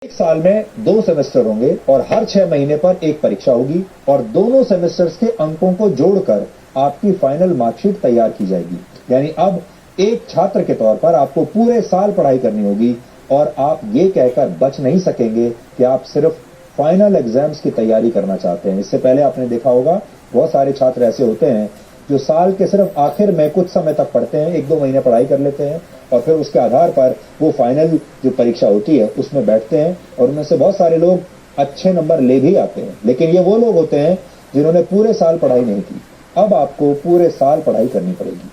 एक साल में 2 सेमेस्टर होंगे और हर 6 महीने पर एक परीक्षा होगी और दोनों सेमेस्टर्स के अंकों को जोड़कर आपकी फाइनल मार्कशीट तैयार की जाएगी। यानी अब एक छात्र के तौर पर आपको पूरे साल पढ़ाई करनी होगी और आप ये कहकर बच नहीं सकेंगे कि आप सिर्फ फाइनल एग्जाम्स की तैयारी करना चाहते हैं। इससे पहले आपने देखा होगा बहुत सारे छात्र ऐसे होते हैं जो साल के सिर्फ आखिर में कुछ समय तक पढ़ते हैं, 1-2 महीने पढ़ाई कर लेते हैं और फिर उसके आधार पर वो फाइनल जो परीक्षा होती है उसमें बैठते हैं और उनमें से बहुत सारे लोग अच्छे नंबर ले भी आते हैं। लेकिन ये वो लोग होते हैं जिन्होंने पूरे साल पढ़ाई नहीं की। अब आपको पूरे साल पढ़ाई करनी पड़ेगी।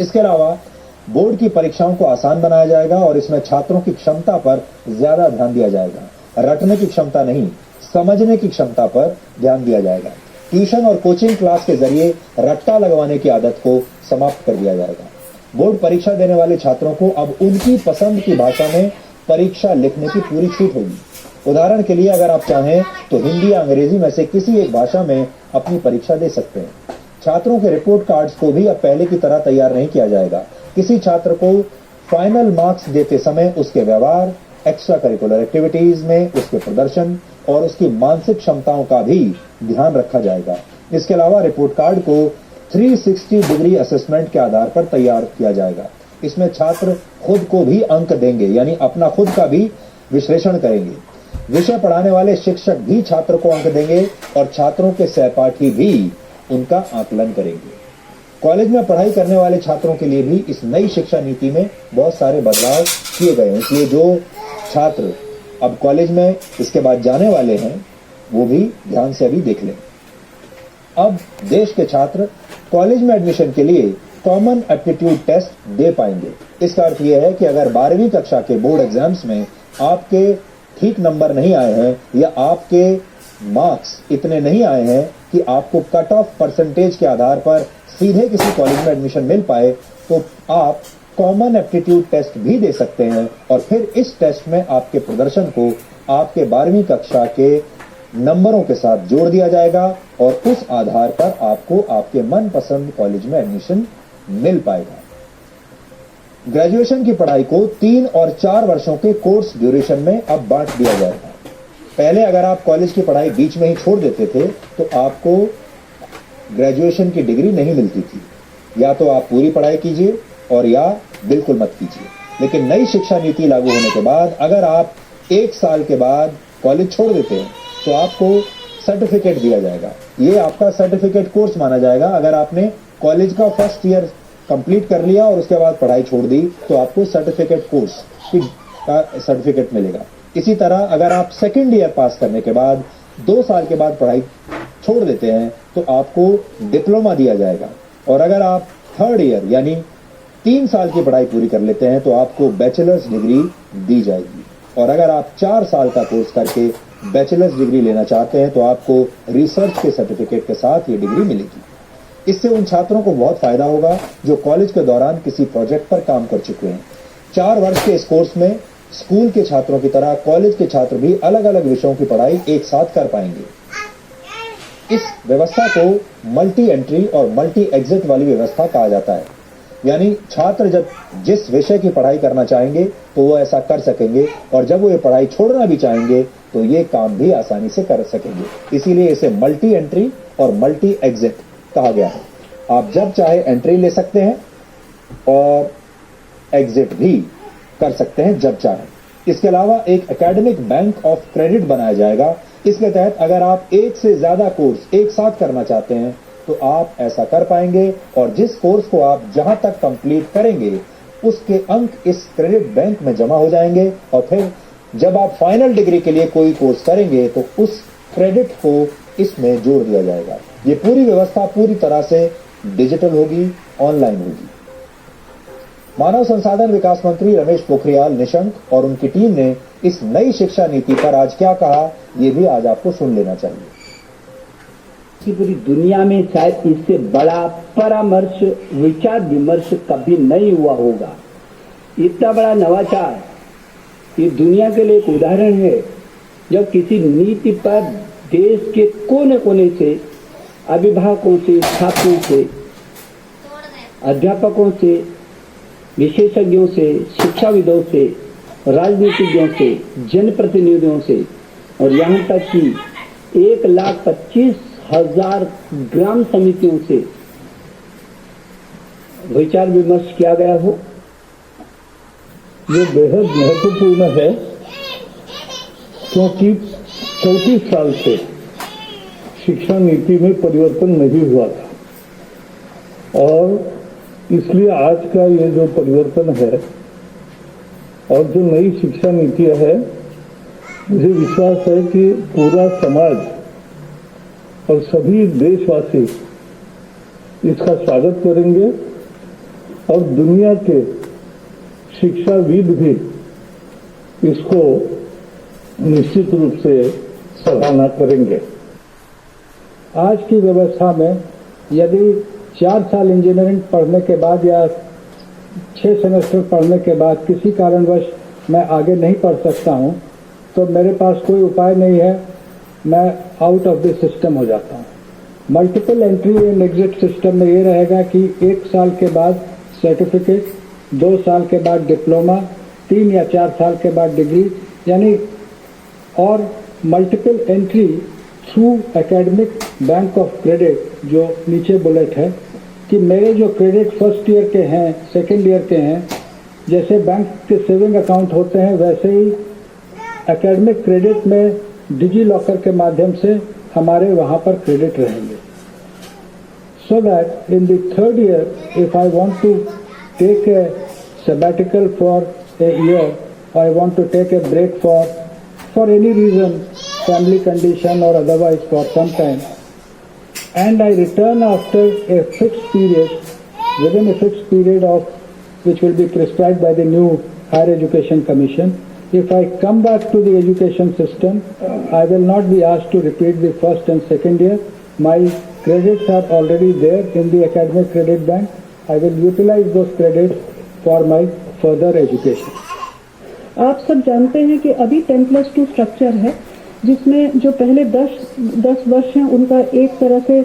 इसके अलावा बोर्ड की परीक्षाओं को आसान बनाया जाएगा और इसमें छात्रों की क्षमता पर ज्यादा ध्यान दिया जाएगा। रटने की क्षमता नहीं, समझने की क्षमता पर ध्यान दिया जाएगा। ट्यूशन और कोचिंग क्लास के जरिए रट्टा लगवाने की आदत को समाप्त कर दिया जाएगा। बोर्ड परीक्षा देने वाले छात्रों को अब उनकी पसंद की भाषा में परीक्षा लिखने की पूरी छूट होगी। उदाहरण के लिए अगर आप चाहें तो हिंदी या अंग्रेजी में से किसी एक भाषा में अपनी परीक्षा दे सकते हैं। छात्रों के रिपोर्ट कार्ड्स को भी अब पहले की तरह तैयार नहीं किया जाएगा। किसी छात्र को फाइनल मार्क्स देते समय उसके व्यवहार, एक्स्ट्रा करिकुलर एक्टिविटीज में उसके प्रदर्शन और उसकी मानसिक क्षमताओं का भी ध्यान रखा जाएगा। इसके अलावा रिपोर्ट कार्ड को 360 डिग्री असेसमेंट के आधार पर तैयार किया जाएगा। इसमें छात्र खुद को भी अंक देंगे, यानी अपना खुद का भी विश्लेषण करेंगे। विषय पढ़ाने वाले शिक्षक भी छात्र को अंक देंगे और छात्रों के सहपाठी भी उनका आकलन करेंगे। कॉलेज में पढ़ाई करने वाले छात्रों के लिए भी इस नई शिक्षा नीति में बहुत सारे बदलाव किए गए हैं। इसलिए जो छात्र अब कॉलेज में इसके बाद जाने वाले हैं वो भी ध्यान से अभी देख लें। अब देश के छात्र कॉलेज में एडमिशन के लिए कॉमन एप्टीट्यूड टेस्ट दे पाएंगे। इसका अर्थ यह है कि अगर 12वीं कक्षा के बोर्ड एग्जाम्स में आपके ठीक नंबर नहीं आए हैं या आपके मार्क्स इतने नहीं आए हैं कि आपको कट ऑफ परसेंटेज के आधार पर सीधे किसी कॉलेज में एडमिशन मिल पाए, तो आप कॉमन एप्टीट्यूड टेस्ट भी दे सकते हैं और फिर इस टेस्ट में आपके प्रदर्शन को आपके 12वीं कक्षा के नंबरों के साथ जोड़ दिया जाएगा और उस आधार पर आपको आपके मनपसंद कॉलेज में एडमिशन मिल पाएगा। ग्रेजुएशन की पढ़ाई को 3 और 4 वर्षों के कोर्स ड्यूरेशन में अब बांट दिया जाएगा। पहले अगर आप कॉलेज की पढ़ाई बीच में ही छोड़ देते थे तो आपको ग्रेजुएशन की डिग्री नहीं मिलती थी। या तो आप पूरी पढ़ाई कीजिए और या बिल्कुल मत कीजिए। लेकिन नई शिक्षा नीति लागू होने के बाद अगर आप 1 साल के बाद कॉलेज छोड़ देते हैं तो आपको सर्टिफिकेट दिया जाएगा। ये आपका सर्टिफिकेट कोर्स माना जाएगा। अगर आपने कॉलेज का फर्स्ट ईयर कंप्लीट कर लिया और उसके बाद पढ़ाई छोड़ दी तो आपको सर्टिफिकेट कोर्स का सर्टिफिकेट मिलेगा। इसी तरह अगर आप सेकेंड ईयर पास करने के बाद 2 साल के बाद पढ़ाई छोड़ देते हैं तो आपको डिप्लोमा दिया जाएगा और अगर आप थर्ड ईयर यानी 3 साल की पढ़ाई पूरी कर लेते हैं तो आपको बैचलर्स डिग्री दी जाएगी और अगर आप 4 साल का कोर्स करके बैचलर्स डिग्री लेना चाहते हैं तो आपको रिसर्च के सर्टिफिकेट के साथ ये डिग्री मिलेगी। इससे उन छात्रों को बहुत फायदा होगा जो कॉलेज के दौरान किसी प्रोजेक्ट पर काम कर चुके हैं। 4 वर्ष के इस कोर्स में स्कूल के छात्रों की तरह कॉलेज के छात्र भी अलग अलग विषयों की पढ़ाई एक साथ कर पाएंगे। इस व्यवस्था को मल्टी एंट्री और मल्टी एग्जिट वाली व्यवस्था कहा जाता है। यानी छात्र जब जिस विषय की पढ़ाई करना चाहेंगे तो वो ऐसा कर सकेंगे और जब वो ये पढ़ाई छोड़ना भी चाहेंगे तो ये काम भी आसानी से कर सकेंगे। इसीलिए इसे मल्टी एंट्री और मल्टी एग्जिट कहा गया है। आप जब चाहे एंट्री ले सकते हैं और एग्जिट भी कर सकते हैं जब चाहे। इसके अलावा एक एकेडमिक बैंक ऑफ क्रेडिट बनाया जाएगा। इसके तहत अगर आप एक से ज्यादा कोर्स एक साथ करना चाहते हैं तो आप ऐसा कर पाएंगे और जिस कोर्स को आप जहां तक कंप्लीट करेंगे उसके अंक इस क्रेडिट बैंक में जमा हो जाएंगे और फिर जब आप फाइनल डिग्री के लिए कोई कोर्स करेंगे तो उस क्रेडिट को इसमें जोड़ दिया जाएगा। ये पूरी व्यवस्था पूरी तरह से डिजिटल होगी, ऑनलाइन होगी। मानव संसाधन विकास मंत्री रमेश पोखरियाल निशंक और उनकी टीम ने इस नई शिक्षा नीति पर आज क्या कहा ये भी आज आपको सुन लेना चाहिए। कि पूरी दुनिया में शायद इससे बड़ा परामर्श विचार विमर्श कभी नहीं हुआ होगा। इतना बड़ा नवाचार ये दुनिया के लिए एक उदाहरण है जब किसी नीति पर देश के कोने कोने से अभिभावकों से, छात्रों से, अध्यापकों से, विशेषज्ञों से, शिक्षाविदों से राजनीतिज्ञों से, जनप्रतिनिधियों से और यहाँ तक कि 1,25,000 ग्राम समितियों से विचार विमर्श किया गया हो। ये बेहद महत्वपूर्ण है क्योंकि 34 साल से शिक्षा नीति में परिवर्तन नहीं हुआ था और इसलिए आज का ये जो परिवर्तन है और जो नई शिक्षा नीतियां है, मुझे विश्वास है कि पूरा समाज और सभी देशवासी इसका स्वागत करेंगे और दुनिया के शिक्षाविद भी इसको निश्चित रूप से सराहना करेंगे। आज की व्यवस्था में यदि 4 साल इंजीनियरिंग पढ़ने के बाद या 6 सेमेस्टर पढ़ने के बाद किसी कारणवश मैं आगे नहीं पढ़ सकता हूं, तो मेरे पास कोई उपाय नहीं है, मैं आउट ऑफ द सिस्टम हो जाता हूं। Multiple entry and exit system में ये रहेगा कि 1 साल के बाद सर्टिफिकेट, 2 साल के बाद डिप्लोमा, 3 या 4 साल के बाद डिग्री, यानी और multiple entry through academic bank of credit, जो नीचे बुलेट है कि मेरे जो क्रेडिट फर्स्ट ईयर के हैं, सेकेंड ईयर के हैं, जैसे बैंक के सेविंग अकाउंट होते हैं वैसे ही एकेडमिक क्रेडिट में डिजी लॉकर के माध्यम से हमारे वहां पर क्रेडिट रहेंगे। So that in the third year if I want to take a sabbatical for a year, I want to take a break for any reason, family condition or otherwise for some time, and I return after a fixed period, within a fixed period of which will be prescribed by the new Higher Education Commission. If I come back to the education system, I will not be asked to repeat the first and second year. My credits are already there in the academic credit bank. I will utilize those credits for my further education. आप सब जानते हैं कि अभी 10+2 structure है, जिसमें जो पहले 10 वर्ष हैं उनका एक तरह से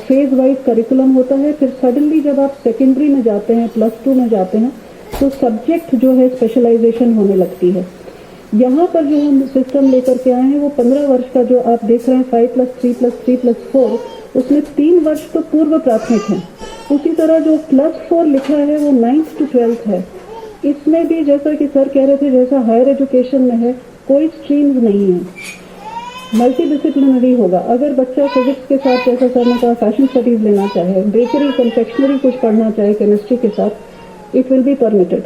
फेज वाइज करिकुलम होता है। फिर सडनली जब आप सेकेंडरी में जाते हैं, +2 में जाते हैं, तो सब्जेक्ट जो है स्पेशलाइजेशन होने लगती है। यहाँ पर जो हम सिस्टम लेकर के आए हैं वो 15 वर्ष का जो आप देख रहे हैं 5+3+3+4, उसमें 3 वर्ष तो पूर्व प्राथमिक है। उसी तरह जो +4 लिखा है वो 9th to 12th है। इसमें भी जैसा कि सर कह रहे थे, जैसा हायर एजुकेशन में है, कोई स्ट्रीम्स नहीं है, मल्टी डिसिप्लिनरी होगा। अगर बच्चा फिजिक्स के साथ, जैसा सर ने कहा, फैशन स्टडीज लेना चाहे, बेकरी कन्फेक्शनरी कुछ पढ़ना चाहे केमिस्ट्री के साथ, इट विल बी परमिटेड।